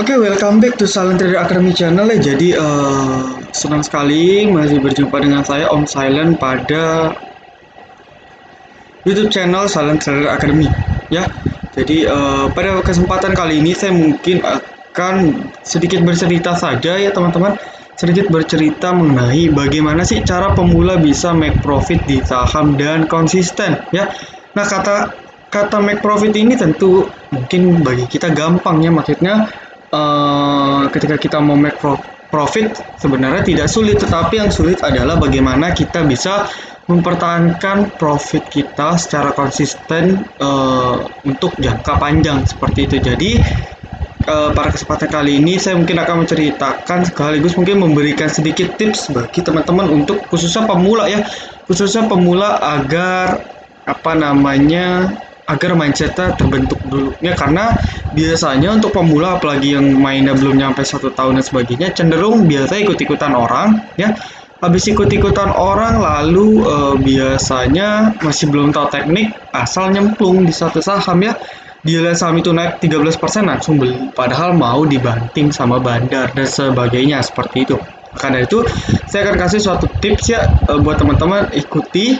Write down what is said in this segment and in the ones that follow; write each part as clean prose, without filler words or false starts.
Oke, welcome back to Silent Trader Academy channel ya. Jadi senang sekali masih berjumpa dengan saya Om Silent pada YouTube channel Silent Trader Academy ya. Jadi pada kesempatan kali ini saya mungkin akan sedikit bercerita saja ya teman-teman. Sedikit bercerita mengenai bagaimana sih cara pemula bisa make profit di saham dan konsisten ya. Nah, kata make profit ini tentu mungkin bagi kita gampang ya, maksudnya ketika kita mau make profit sebenarnya tidak sulit, tetapi yang sulit adalah bagaimana kita bisa mempertahankan profit kita secara konsisten untuk jangka panjang seperti itu. Jadi pada kesempatan kali ini saya mungkin akan menceritakan sekaligus mungkin memberikan sedikit tips bagi teman-teman untuk khususnya pemula ya, khususnya pemula agar agar mindsetnya terbentuk dulu ya, karena biasanya untuk pemula apalagi yang mainnya belum nyampe 1 tahun dan sebagainya cenderung biasa ikut-ikutan orang ya. Habis ikut-ikutan orang lalu biasanya masih belum tahu teknik, asal nyemplung di satu saham ya. Dia lihat saham itu naik 13% langsung beli, padahal mau dibanting sama bandar dan sebagainya seperti itu. Karena itu saya akan kasih suatu tips ya buat teman-teman ikuti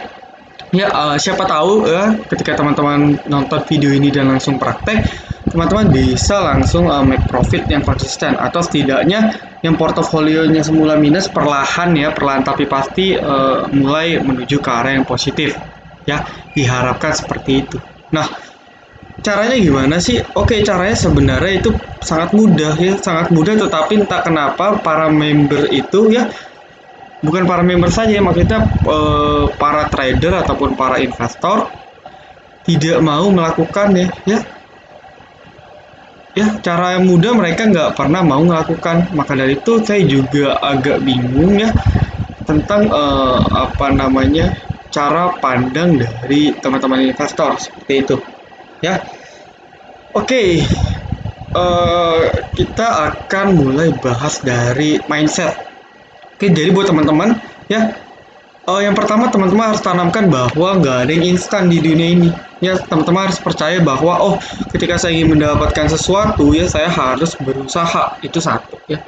ya. Siapa tahu ya ketika teman-teman nonton video ini dan langsung praktek, teman-teman bisa langsung make profit yang konsisten, atau setidaknya yang portofolionya semula minus perlahan tapi pasti mulai menuju ke arah yang positif ya, diharapkan seperti itu. Nah, caranya gimana sih? Oke, caranya sebenarnya itu sangat mudah ya, sangat mudah, tetapi entah kenapa para member itu ya, bukan para member saja, maksudnya para trader ataupun para investor tidak mau melakukan ya cara yang mudah mereka nggak pernah mau melakukan. Maka dari itu saya juga agak bingung ya tentang cara pandang dari teman-teman investor seperti itu ya. Oke, kita akan mulai bahas dari mindset. Oke, jadi buat teman-teman ya, yang pertama teman-teman harus tanamkan bahwa nggak ada yang instan di dunia ini ya. Teman-teman harus percaya bahwa ketika saya ingin mendapatkan sesuatu ya, saya harus berusaha, itu satu ya.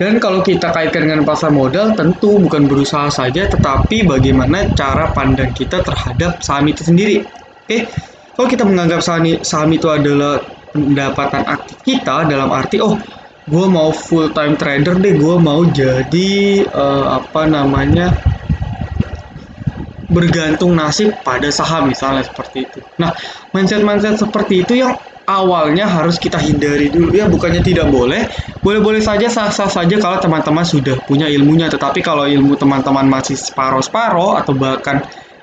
Dan kalau kita kaitkan dengan pasar modal, tentu bukan berusaha saja, tetapi bagaimana cara pandang kita terhadap saham itu sendiri. Oke, kalau kita menganggap saham itu adalah pendapatan aktif kita, dalam arti gue mau full time trader deh, gue mau jadi bergantung nasib pada saham misalnya seperti itu. Nah, mindset seperti itu yang awalnya harus kita hindari dulu ya. Bukannya tidak boleh, boleh-boleh saja, sah-sah saja kalau teman-teman sudah punya ilmunya. Tetapi kalau ilmu teman-teman masih separoh-separoh atau bahkan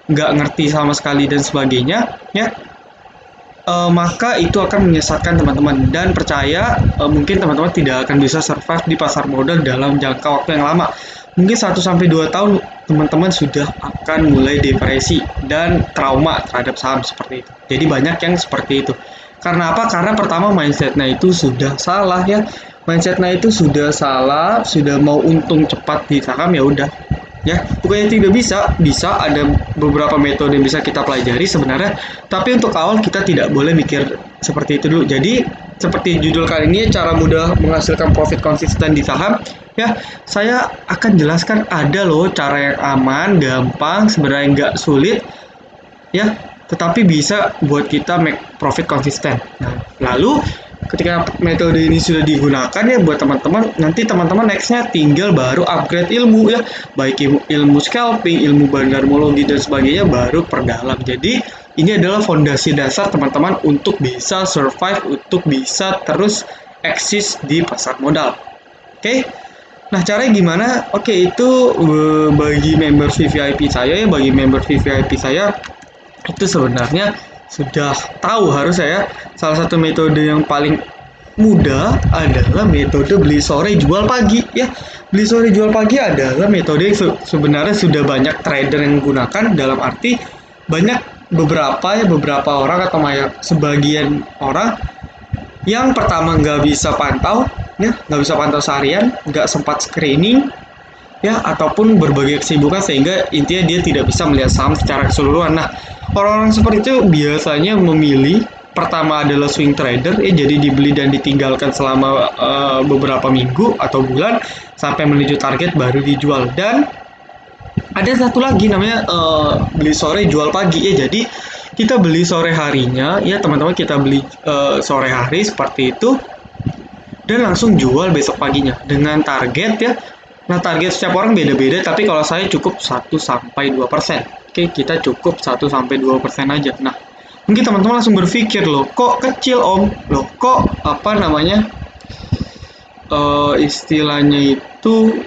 nggak ngerti sama sekali dan sebagainya ya, maka itu akan menyesatkan teman-teman. Dan percaya mungkin teman-teman tidak akan bisa survive di pasar modal dalam jangka waktu yang lama. Mungkin 1-2 tahun teman-teman sudah akan mulai depresi dan trauma terhadap saham seperti itu. Jadi banyak yang seperti itu. Karena apa? Karena pertama mindsetnya itu sudah salah ya. Mindsetnya itu sudah salah, sudah mau untung cepat di saham ya udah. Ya, bukannya tidak bisa ada beberapa metode yang bisa kita pelajari sebenarnya, tapi untuk awal kita tidak boleh mikir seperti itu dulu. Jadi seperti judul kali ini, cara mudah menghasilkan profit konsisten di saham ya, saya akan jelaskan ada loh cara yang aman, gampang, sebenarnya nggak sulit ya, tetapi bisa buat kita make profit konsisten. Nah, lalu ketika metode ini sudah digunakan ya buat teman-teman, nanti teman-teman nextnya tinggal baru upgrade ilmu ya, baik ilmu scalping, ilmu bandarmologi dan sebagainya, baru perdalam. Jadi ini adalah fondasi dasar teman-teman untuk bisa survive, untuk bisa terus eksis di pasar modal. Oke, nah caranya gimana? Oke, itu bagi member VVIP saya ya, bagi member VVIP saya itu sebenarnya sudah tahu harus saya. Salah satu metode yang paling mudah adalah metode beli sore jual pagi ya. Beli sore jual pagi adalah metode yang sebenarnya sudah banyak trader yang menggunakan, dalam arti beberapa orang atau sebagian orang yang pertama nggak bisa pantau ya, nggak bisa pantau seharian, nggak sempat screening ya, ataupun berbagai kesibukan sehingga intinya dia tidak bisa melihat saham secara keseluruhan. Nah, orang-orang seperti itu biasanya memilih pertama adalah swing trader ya, jadi dibeli dan ditinggalkan selama beberapa minggu atau bulan sampai menuju target baru dijual. Dan ada satu lagi namanya beli sore jual pagi ya, jadi kita beli sore harinya ya teman-teman, kita beli sore hari seperti itu dan langsung jual besok paginya dengan target ya. Nah, target setiap orang beda-beda, tapi kalau saya cukup 1-2%. Oke, kita cukup 1-2% aja. Nah, mungkin teman-teman langsung berpikir, loh kok kecil om? Loh kok apa namanya istilahnya itu,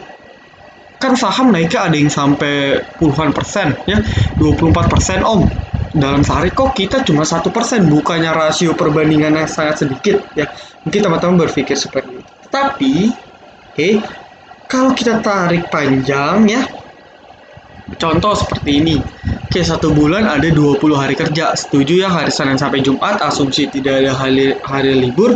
kan saham naiknya ada yang sampai puluhan persen ya, 24% om dalam sehari, kok kita cuma 1%, bukannya rasio perbandingannya sangat sedikit ya. Mungkin teman-teman berpikir seperti itu, tapi kalau kita tarik panjang ya, contoh seperti ini. Oke, 1 bulan ada 20 hari kerja. Setuju ya, hari Senin sampai Jumat, asumsi tidak ada hari libur.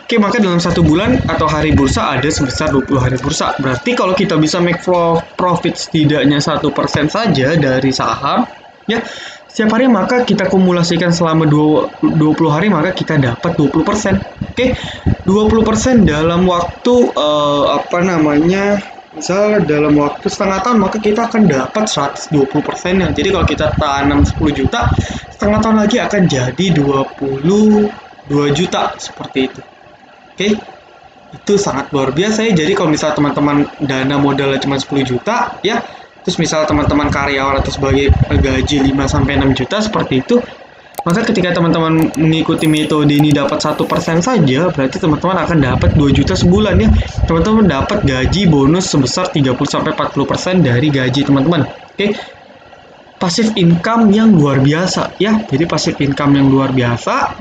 Oke, maka dalam 1 bulan atau hari bursa ada sebesar 20 hari bursa. Berarti kalau kita bisa make profit setidaknya 1% saja dari saham, ya, setiap hari, maka kita kumulasikan selama 20 hari, maka kita dapat 20%. Oke, 20% dalam waktu misalnya dalam waktu setengah tahun, maka kita akan dapat 120% yang. Jadi kalau kita tanam 10 juta, setengah tahun lagi akan jadi 22 juta seperti itu. Oke, itu sangat luar biasa ya. Jadi kalau misalnya teman-teman dana modalnya cuma 10 juta ya, terus misalnya teman-teman karyawan atau sebagai gaji 5-6 juta seperti itu, maka ketika teman-teman mengikuti metode ini dapat 1% saja, berarti teman-teman akan dapat 2 juta sebulan ya. Teman-teman dapat gaji bonus sebesar 30-40% dari gaji teman-teman. Oke, passive income yang luar biasa ya. Jadi passive income yang luar biasa.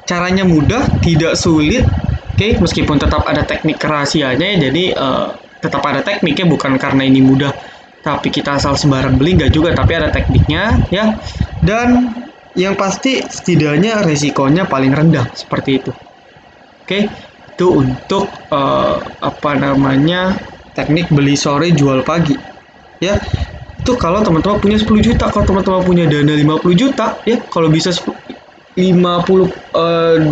Caranya mudah, tidak sulit. Oke, meskipun tetap ada teknik rahasianya ya. Jadi tetap ada tekniknya, bukan karena ini mudah tapi kita asal sembarang beli, nggak juga, tapi ada tekniknya ya. Dan yang pasti setidaknya resikonya paling rendah seperti itu. Oke, itu untuk teknik beli sore jual pagi ya. Itu kalau teman-teman punya 10 juta. Kalau teman-teman punya dana 50 juta ya, kalau bisa 50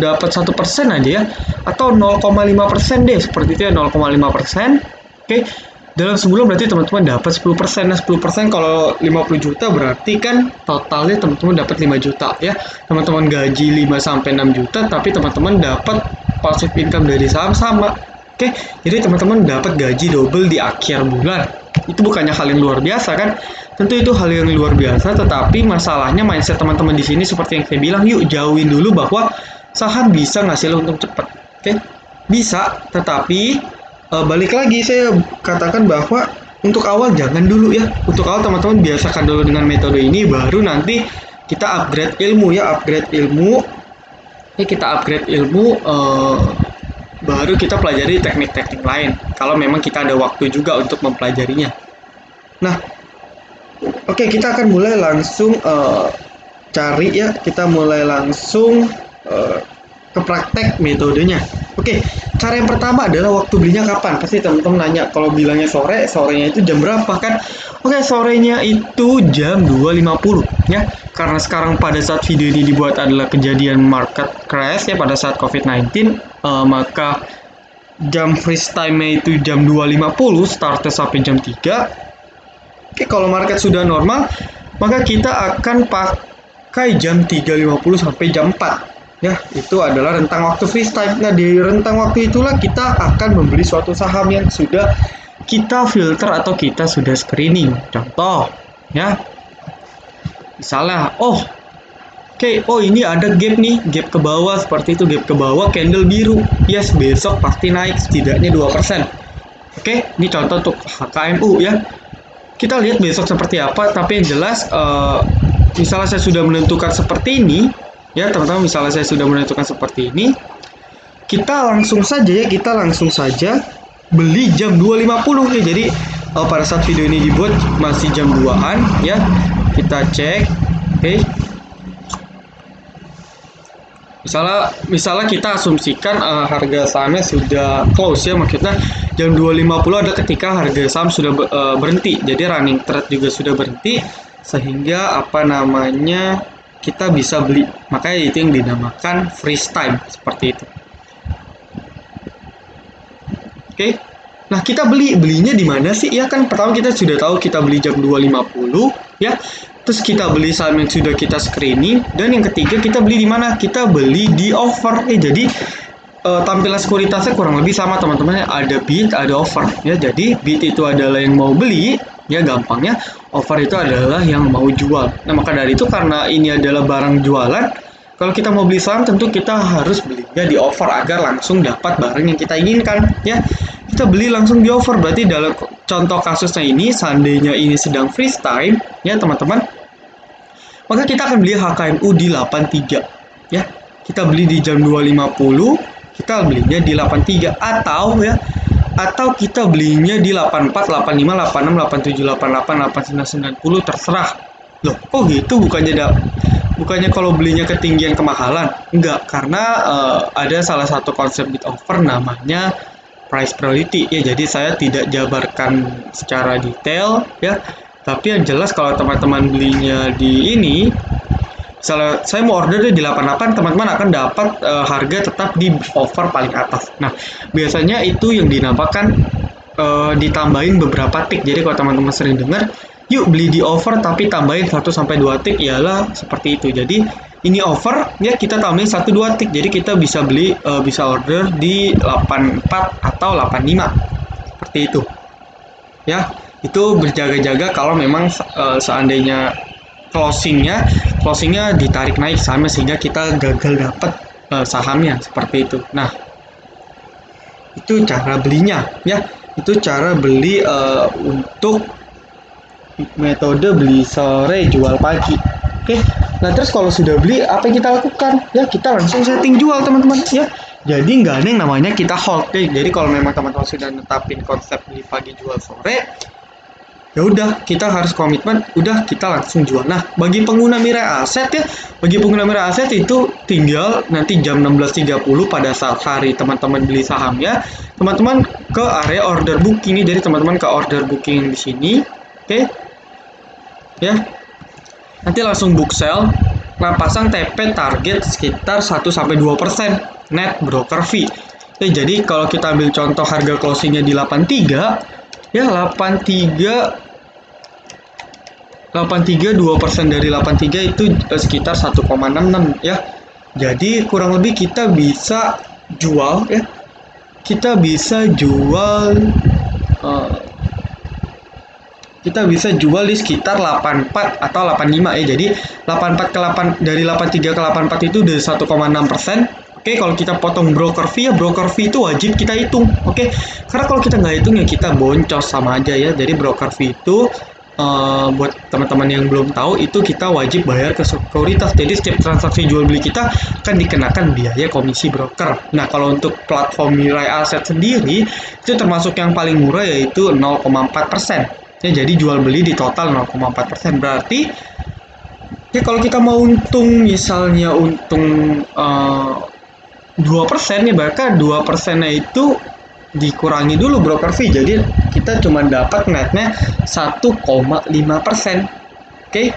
dapat 1% aja ya, atau 0,5% deh seperti itu ya, 0,5%. Oke, dalam sebulan berarti teman-teman dapat 10%. Nah, 10% kalau 50 juta berarti kan totalnya teman-teman dapat 5 juta ya. Teman-teman gaji 5-6 juta, tapi teman-teman dapat passive income dari saham sama. Oke, jadi teman-teman dapat gaji double di akhir bulan. Itu bukannya hal yang luar biasa kan? Tentu itu hal yang luar biasa, tetapi masalahnya mindset teman-teman di sini seperti yang saya bilang, yuk jauhin dulu bahwa saham bisa ngasih untung cepat. Oke, bisa, tetapi balik lagi saya katakan bahwa untuk awal jangan dulu ya. Untuk awal teman-teman biasakan dulu dengan metode ini, baru nanti kita upgrade ilmu ya, kita upgrade ilmu, baru kita pelajari teknik-teknik lain kalau memang kita ada waktu juga untuk mempelajarinya. Nah, oke, kita akan mulai langsung cari ya, kita mulai langsung ke praktek metodenya. Oke, cara yang pertama adalah waktu belinya kapan. Pasti teman-teman nanya, kalau bilangnya sore, sorenya itu jam berapa kan? Oke, sorenya itu jam 2.50 ya. Karena sekarang pada saat video ini dibuat adalah kejadian market crash ya pada saat COVID-19, maka jam freeze time-nya itu jam 2.50, startnya sampai jam 3. Oke, kalau market sudah normal, maka kita akan pakai jam 3.50 sampai jam 4. Ya, itu adalah rentang waktu freeze time. Nah, di rentang waktu itulah kita akan membeli suatu saham yang sudah kita filter atau kita sudah screening. Contoh, ya. Misalnya, ini ada gap nih, gap ke bawah seperti itu, gap ke bawah, candle biru. Yes, besok pasti naik setidaknya 2%. Oke, ini contoh untuk HKMU ya. Kita lihat besok seperti apa, tapi yang jelas misalnya saya sudah menentukan seperti ini ya teman-teman, misalnya saya sudah menentukan seperti ini, kita langsung saja beli jam 2.50 ya. Jadi pada saat video ini dibuat masih jam 2-an ya. Kita cek. Oke. Misalnya kita asumsikan harga sahamnya sudah close ya, maksudnya jam 2.50 ada ketika harga saham sudah berhenti. Jadi running trade juga sudah berhenti, sehingga kita bisa beli. Makanya itu yang dinamakan freeze time seperti itu. Oke. Nah, kita belinya di mana sih? Ya kan pertama kita sudah tahu kita beli jam 2.50 ya. Terus kita beli saham yang sudah kita screening, dan yang ketiga kita beli di mana? Kita beli di offer. Jadi tampilan sekuritasnya kurang lebih sama teman-teman, ada bid, ada offer ya. Jadi bid itu adalah yang mau beli ya, gampangnya. Offer itu adalah yang mau jual. Nah, maka dari itu karena ini adalah barang jualan, kalau kita mau beli saham tentu kita harus belinya di offer agar langsung dapat barang yang kita inginkan ya. Kita beli langsung di offer, berarti dalam contoh kasusnya ini seandainya ini sedang freeze time ya teman-teman, maka kita akan beli HKMU di 83 ya. Kita beli di jam 2.50, kita belinya di 83, atau kita belinya di 84, 85, 86, 87, 88, 89, 90, terserah. Loh, kok gitu? Bukannya kalau belinya ketinggian kemahalan? Enggak, karena ada salah satu konsep bid offer namanya price priority ya. Jadi saya tidak jabarkan secara detail ya. Tapi yang jelas kalau teman-teman belinya di ini, misalnya saya mau order di 88, teman-teman akan dapat harga tetap di offer paling atas. Nah, biasanya itu yang dinamakan ditambahin beberapa tick. Jadi kalau teman-teman sering dengar, yuk beli di offer tapi tambahin 1-2 tick, ialah seperti itu. Jadi ini offer ya, kita tambahin 1-2 tick. Jadi kita bisa beli, bisa order di 84 atau 85 seperti itu. Ya, itu berjaga-jaga kalau memang seandainya closingnya ditarik naik sahamnya sehingga kita gagal dapat sahamnya seperti itu. Nah, itu cara belinya ya. Itu cara beli untuk metode beli sore jual pagi. Oke. Nah, terus kalau sudah beli, apa yang kita lakukan? Ya, kita langsung setting jual teman-teman ya. Jadi nggak ada yang namanya kita hold. Jadi kalau memang teman-teman sudah netapin konsep beli pagi jual sore, ya udah, kita harus komitmen, udah kita langsung jual. Nah, bagi pengguna Mirai Aset ya, itu tinggal nanti jam 16.30 pada saat hari teman-teman beli sahamnya, teman-teman ke area order booking. Jadi teman-teman ke order booking di sini, oke? Ya, nanti langsung book sell. Nah, pasang TP target sekitar 1-2% net broker fee. Ya, jadi kalau kita ambil contoh harga closingnya di 83, ya 83 2% dari 83 itu sekitar 1,66 ya. Jadi kurang lebih kita bisa jual ya. Kita bisa jual di sekitar 84 atau 85 ya. Jadi 84 ke 8, dari 83 ke 84 itu udah 1,6%. Oke, kalau kita potong broker fee ya, broker fee itu wajib kita hitung. Oke, karena kalau kita nggak hitung ya kita boncos sama aja ya. Jadi broker fee itu buat teman-teman yang belum tahu, itu kita wajib bayar ke sekuritas. Jadi setiap transaksi jual beli kita akan dikenakan biaya komisi broker. Nah, kalau untuk platform Mirai Aset sendiri itu termasuk yang paling murah, yaitu 0,4%. Ya, jadi jual beli di total 0,4%. Berarti ya kalau kita mau untung, misalnya untung 2% ya, bahkan 2%-nya itu dikurangi dulu broker fee, jadi kita cuma dapat netnya 1,5%. Oke.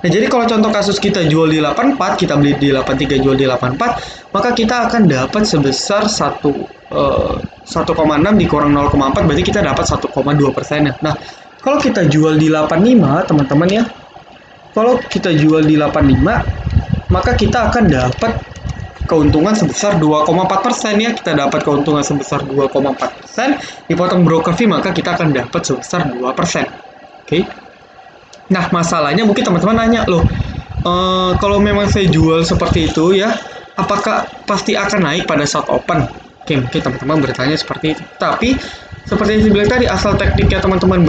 Nah, jadi kalau contoh kasus kita jual di 84, kita beli di 83, jual di 84, maka kita akan dapat sebesar 1,6 dikurang 0,4, berarti kita dapat 1,2%. Nah, kalau kita jual di 85 teman-teman ya, kalau kita jual di 85, maka kita akan dapat keuntungan sebesar 2,4% ya. Kita dapat keuntungan sebesar 2,4%, dipotong broker fee, maka kita akan dapat sebesar 2%. Oke. Nah, masalahnya mungkin teman-teman nanya, loh, kalau memang saya jual seperti itu ya, apakah pasti akan naik pada saat open? Oke, mungkin teman-teman bertanya seperti itu. Tapi seperti yang saya bilang tadi, asal tekniknya teman-teman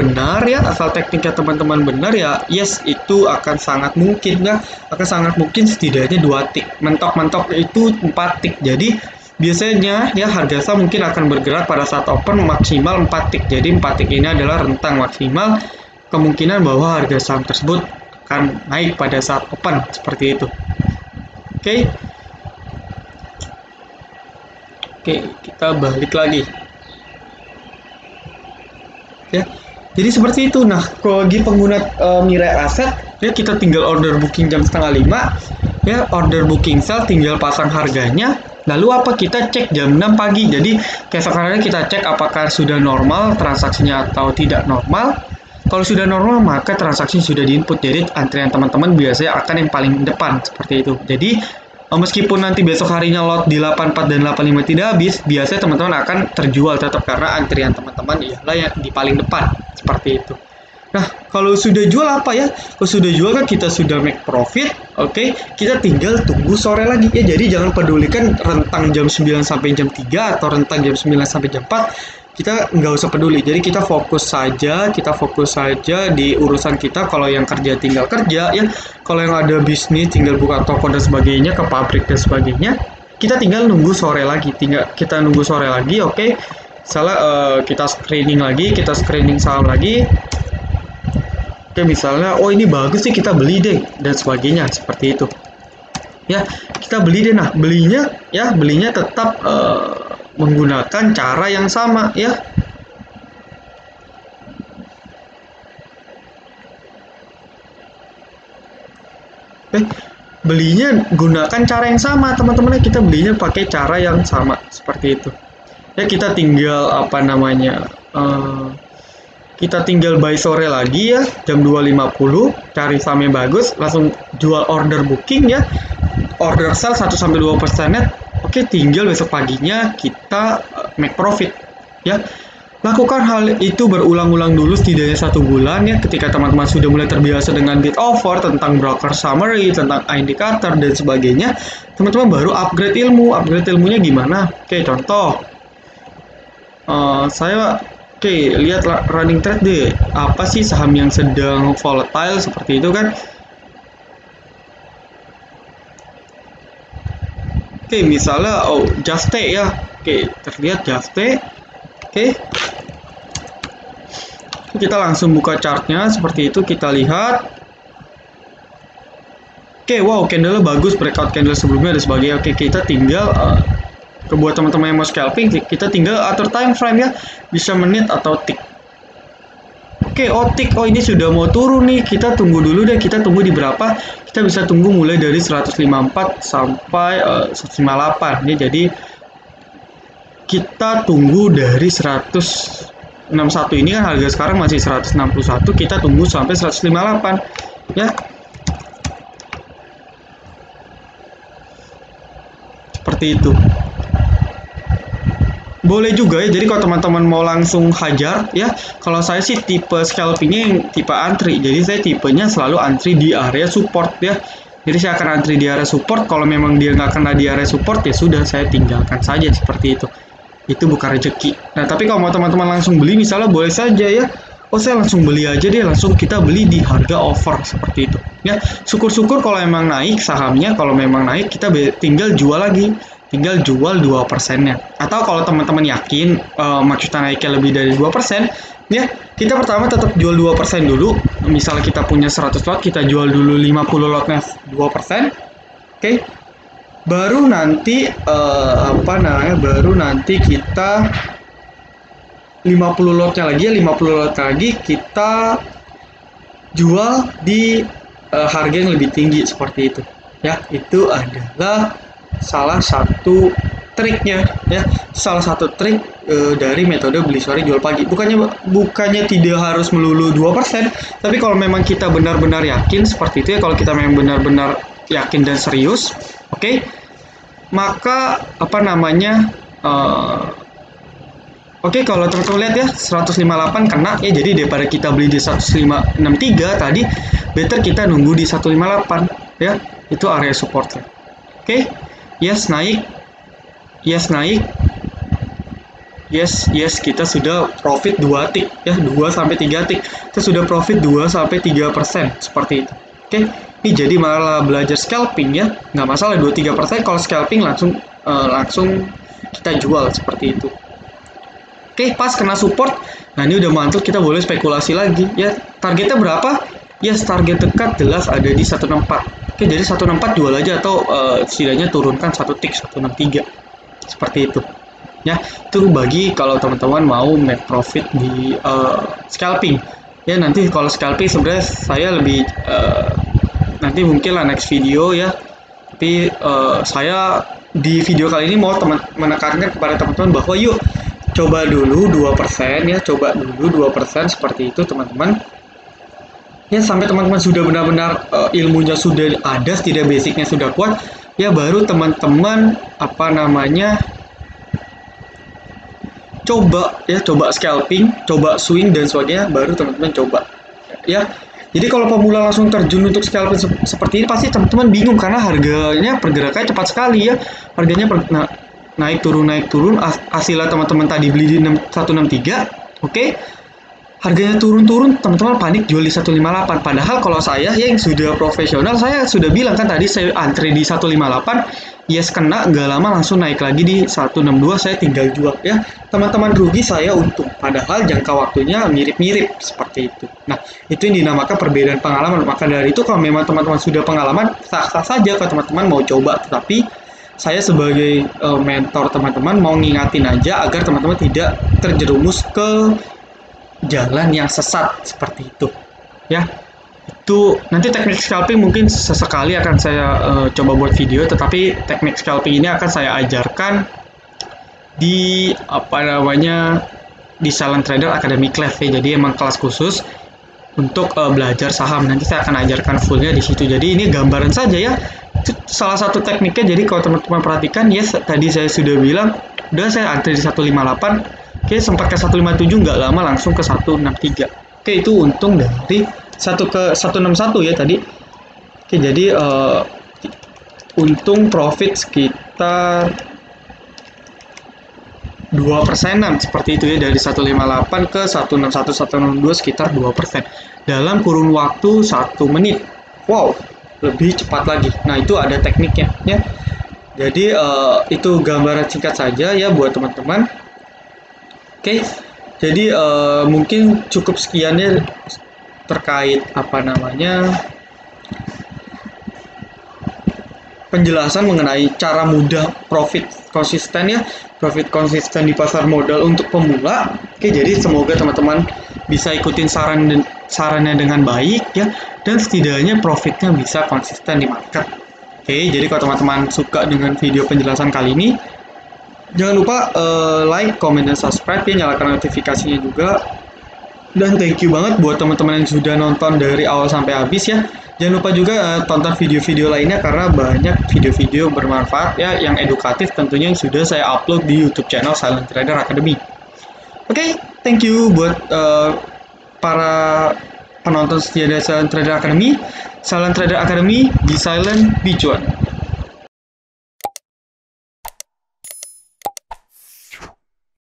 benar ya, yes, itu akan sangat mungkin ya, setidaknya 2 tick, mentok-mentok itu 4 tick. Jadi biasanya ya harga saham mungkin akan bergerak pada saat open maksimal 4 tick. Jadi 4 tick ini adalah rentang maksimal kemungkinan bahwa harga saham tersebut akan naik pada saat open, seperti itu. Oke, kita balik lagi. Ya, jadi seperti itu. Nah, kalau bagi pengguna Mirai Aset, ya kita tinggal order booking jam setengah 5, ya order booking sell tinggal pasang harganya. Lalu apa, kita cek jam 6 pagi. Jadi keesokan harinya kita cek apakah sudah normal transaksinya atau tidak normal. Kalau sudah normal maka transaksi sudah diinput. Jadi antrian teman-teman biasanya akan yang paling depan seperti itu. Jadi meskipun nanti besok harinya lot di 84 dan 85 tidak habis, biasanya teman-teman akan terjual tetap karena antrian teman-teman ialah yang di paling depan seperti itu. Nah, kalau sudah jual apa ya? Kalau sudah jual kan kita sudah make profit, oke? Kita tinggal tunggu sore lagi ya. Jadi jangan pedulikan rentang jam 9 sampai jam 3 atau rentang jam 9 sampai jam 4. Kita nggak usah peduli. Jadi kita fokus saja di urusan kita. Kalau yang kerja tinggal kerja ya. Kalau yang ada bisnis tinggal buka toko dan sebagainya, ke pabrik dan sebagainya. Kita tinggal nunggu sore lagi. Kita nunggu sore lagi, oke? Salah kita screening saham lagi. Oke, misalnya, oh ini bagus sih kita beli deh dan sebagainya seperti itu. Ya, kita beli deh. Nah, belinya tetap menggunakan cara yang sama ya. Belinya gunakan cara yang sama, teman-teman. Kita belinya pakai cara yang sama seperti itu. Ya, kita tinggal kita tinggal buy sore lagi ya, jam 2.50, cari saham yang bagus, langsung jual order booking ya, order sell 1-2% net. Oke, tinggal besok paginya kita make profit ya. Lakukan hal itu berulang-ulang dulu setidaknya 1 bulan ya. Ketika teman-teman sudah mulai terbiasa dengan bid offer, tentang broker summary, tentang indikator dan sebagainya, teman-teman baru upgrade ilmu. Upgrade ilmunya gimana? Oke, contoh lihat running trade deh. Apa sih saham yang sedang volatile seperti itu kan? Oke, misalnya Juste ya. Oke, terlihat Juste. Oke. Kita langsung buka chartnya seperti itu, kita lihat. Oke, wow, candle bagus, breakout candle sebelumnya dan sebagainya. Oke, kita tinggal buat teman-teman yang mau scalping, kita tinggal atur time frame ya, bisa menit atau tick. Oke, tick. Oh, ini sudah mau turun nih, kita tunggu dulu deh. Kita tunggu di berapa? Kita bisa tunggu mulai dari 154 sampai 158 ya. Jadi kita tunggu dari 161, ini kan harga sekarang masih 161, kita tunggu sampai 158 ya. Seperti itu. Boleh juga ya, jadi kalau teman-teman mau langsung hajar ya, kalau saya sih tipe scalpingnya yang tipe antri, jadi saya tipenya selalu antri di area support ya. Jadi saya akan antri di area support, kalau memang dia nggak kena di area support ya sudah, saya tinggalkan saja seperti itu bukan rezeki. Nah, tapi kalau mau teman-teman langsung beli misalnya, boleh saja ya, saya langsung beli aja deh, langsung kita beli di harga over seperti itu ya. Syukur-syukur kalau emang naik sahamnya, kalau memang naik kita tinggal jual lagi, tinggal jual 2%-nya. Atau kalau teman-teman yakin maksudnya naiknya lebih dari 2% ya, kita pertama tetap jual 2% dulu. Misalnya kita punya 100 lot, kita jual dulu 50 lotnya 2%. Oke. Baru nanti baru nanti kita 50 lotnya lagi ya, 50 lot lagi kita jual di harga yang lebih tinggi seperti itu ya. Itu adalah salah satu triknya ya, salah satu trik dari metode beli sore jual pagi. Bukannya tidak harus melulu 2%, tapi kalau memang kita benar-benar yakin seperti itu ya, kalau kita memang benar-benar yakin dan serius, oke, maka oke, kalau teman-teman lihat ya 158 kena ya, jadi daripada kita beli di 1563 tadi, better kita nunggu di 158 ya, itu area supportnya. Oke, yes naik, yes kita sudah profit 2 tick ya, 2 sampai 3 tick. Kita sudah profit 2 sampai 3% seperti itu. Oke, ini jadi malah belajar scalping ya, nggak masalah 2-3%. Kalau scalping langsung kita jual seperti itu. Oke, pas kena support, nah ini udah mantul, kita boleh spekulasi lagi ya. Targetnya berapa? Yes, target dekat jelas ada di 164. Oke, jadi 164 jual aja, atau setidaknya turunkan 1 tick 163 seperti itu ya. Itu bagi kalau teman-teman mau make profit di scalping. Ya nanti kalau scalping sebenarnya saya lebih nanti mungkin lah next video ya. Tapi saya di video kali ini mau menekankan kepada teman-teman bahwa yuk coba dulu 2% ya, coba dulu 2% seperti itu teman-teman. Ya sampai teman-teman sudah benar-benar ilmunya sudah ada, setidaknya basicnya sudah kuat, ya baru teman-teman apa namanya coba scalping, coba swing dan sebagainya, baru teman-teman coba ya. Jadi kalau pemula langsung terjun untuk scalping seperti ini pasti teman-teman bingung karena harganya pergerakannya cepat sekali ya. Harganya naik turun hasilnya teman-teman tadi beli di 163, oke. Harganya turun-turun, teman-teman panik jual di 158. Padahal kalau saya yang sudah profesional, saya sudah bilang kan tadi saya antri di 158, yes kena, nggak lama langsung naik lagi di 162, saya tinggal jual ya. Teman-teman rugi, saya untung. Padahal jangka waktunya mirip-mirip seperti itu. Nah, itu yang dinamakan perbedaan pengalaman. Maka dari itu kalau memang teman-teman sudah pengalaman, sah-sah saja kalau teman-teman mau coba. Tetapi saya sebagai mentor teman-teman mau ngingatin aja agar teman-teman tidak terjerumus ke jalan yang sesat seperti itu ya. Itu nanti teknik scalping mungkin sesekali akan saya coba buat video, tetapi teknik scalping ini akan saya ajarkan di apa namanya di Silent Trader Academy Class ya. Jadi emang kelas khusus untuk belajar saham. Nanti saya akan ajarkan fullnya di situ. Jadi ini gambaran saja ya. Itu salah satu tekniknya. Jadi kalau teman-teman perhatikan, yes tadi saya sudah bilang udah saya antri di 158. Oke, sempat ke 157, nggak lama langsung ke 163. Oke, itu untung dari 1 ke 161 ya tadi. Oke, jadi untung profit sekitar 2%-an seperti itu ya, dari 158 ke 161 162 sekitar 2% dalam kurun waktu 1 menit. Wow, lebih cepat lagi. Nah, itu ada tekniknya ya. Jadi itu gambaran singkat saja ya buat teman-teman. Oke, jadi mungkin cukup sekiannya terkait apa namanya penjelasan mengenai cara mudah profit konsisten ya, profit konsisten di pasar modal untuk pemula. Oke, jadi semoga teman-teman bisa ikutin sarannya dengan baik ya, dan setidaknya profitnya bisa konsisten di market. Oke, jadi kalau teman-teman suka dengan video penjelasan kali ini, jangan lupa like, comment, dan subscribe ya, nyalakan notifikasinya juga. Dan thank you banget buat teman-teman yang sudah nonton dari awal sampai habis ya. Jangan lupa juga tonton video-video lainnya karena banyak video-video bermanfaat ya, yang edukatif tentunya yang sudah saya upload di YouTube channel Silent Trader Academy. Oke, thank you buat para penonton setia dari Silent Trader Academy. Silent Trader Academy, be silent, be cuan.